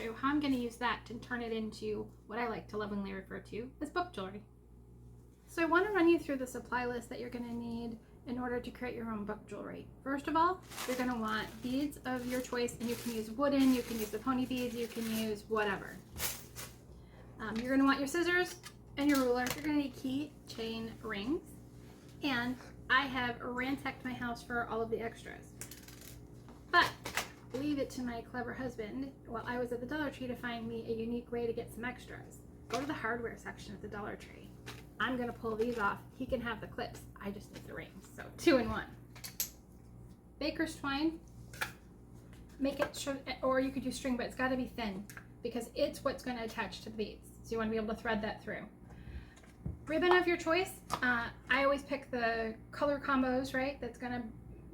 show you how I'm going to use that to turn it into what I like to lovingly refer to as book jewelry. So I want to run you through the supply list that you're going to need in order to create your own book jewelry. First of all, you're going to want beads of your choice, and you can use wooden, you can use the pony beads, you can use whatever. You're going to want your scissors and your ruler. You're going to need key chain rings, and I have ransacked my house for all of the extras. But leave it to my clever husband while I was at the Dollar Tree to find me a unique way to get some extras. Go to the hardware section at the Dollar Tree. I'm going to pull these off. He can have the clips. I just need the rings. So 2 in 1. Baker's twine. Make it, or you could use string, but it's got to be thin because it's what's going to attach to the beads. So you want to be able to thread that through. Ribbon of your choice. I always pick the color combos, right? That's going to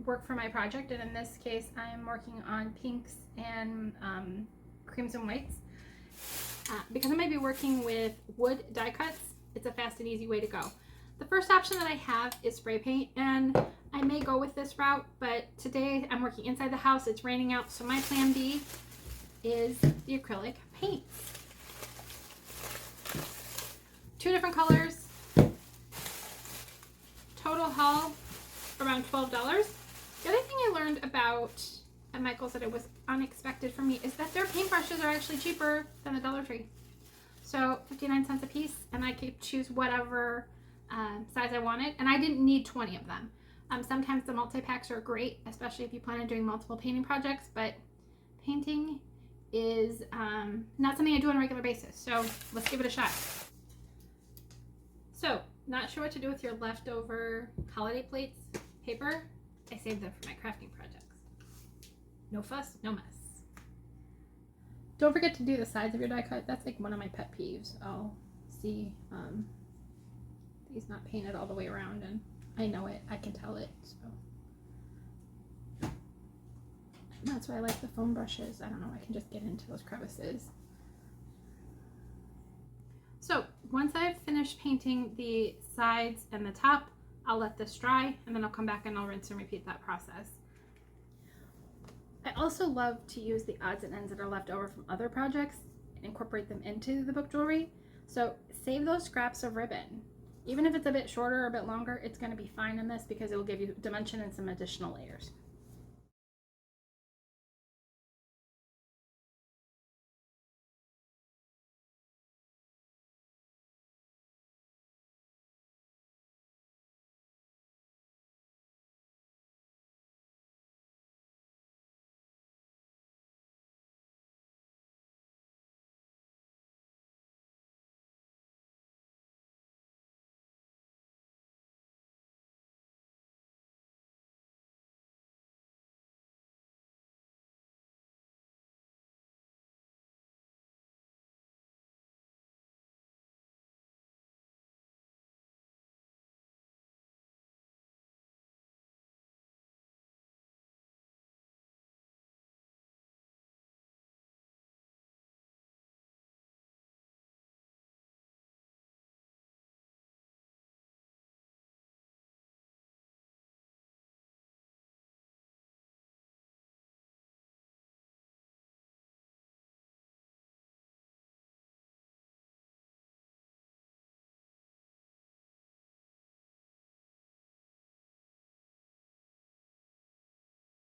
work for my project. And in this case, I am working on pinks and creams and whites. Because I might be working with wood die cuts, it's a fast and easy way to go. The first option that I have is spray paint, and I may go with this route, but today I'm working inside the house. It's raining out, so my plan B is the acrylic paints. 2 different colors. Total haul around $12. The other thing I learned about at Michael's that it was unexpected for me is that their paintbrushes are actually cheaper than the Dollar Tree. So 59 cents a piece, and I could choose whatever size I wanted, and I didn't need 20 of them. Sometimes the multi-packs are great, especially if you plan on doing multiple painting projects, but painting is not something I do on a regular basis, so let's give it a shot. So, not sure what to do with your leftover holiday plates paper? I saved them for my crafting projects. No fuss, no mess. Don't forget to do the sides of your die cut. That's like one of my pet peeves. I'll see these not painted all the way around, and I know it. I can tell it. So that's why I like the foam brushes. I don't know. I can just get into those crevices. So once I've finished painting the sides and the top, I'll let this dry, and then I'll come back and I'll rinse and repeat that process. I also love to use the odds and ends that are left over from other projects and incorporate them into the book jewelry. So save those scraps of ribbon. Even if it's a bit shorter or a bit longer, it's going to be fine in this because it will give you dimension and some additional layers.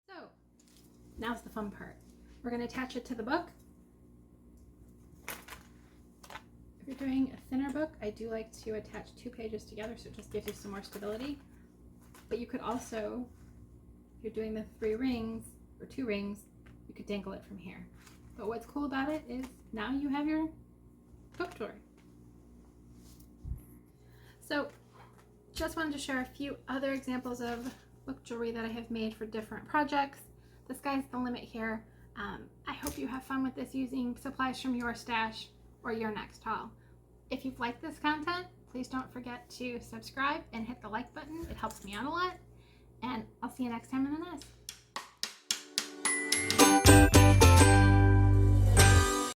So now's the fun part. We're going to attach it to the book. If you're doing a thinner book, I do like to attach 2 pages together, so it just gives you some more stability. But you could also, if you're doing the 3 rings or 2 rings, you could dangle it from here. But what's cool about it is now you have your book jewelry. So just wanted to share a few other examples of book jewelry that I have made for different projects. The sky's the limit here. I hope you have fun with this using supplies from your stash or your next haul. If you've liked this content, please don't forget to subscribe and hit the like button. It helps me out a lot. And I'll see you next time in the nest.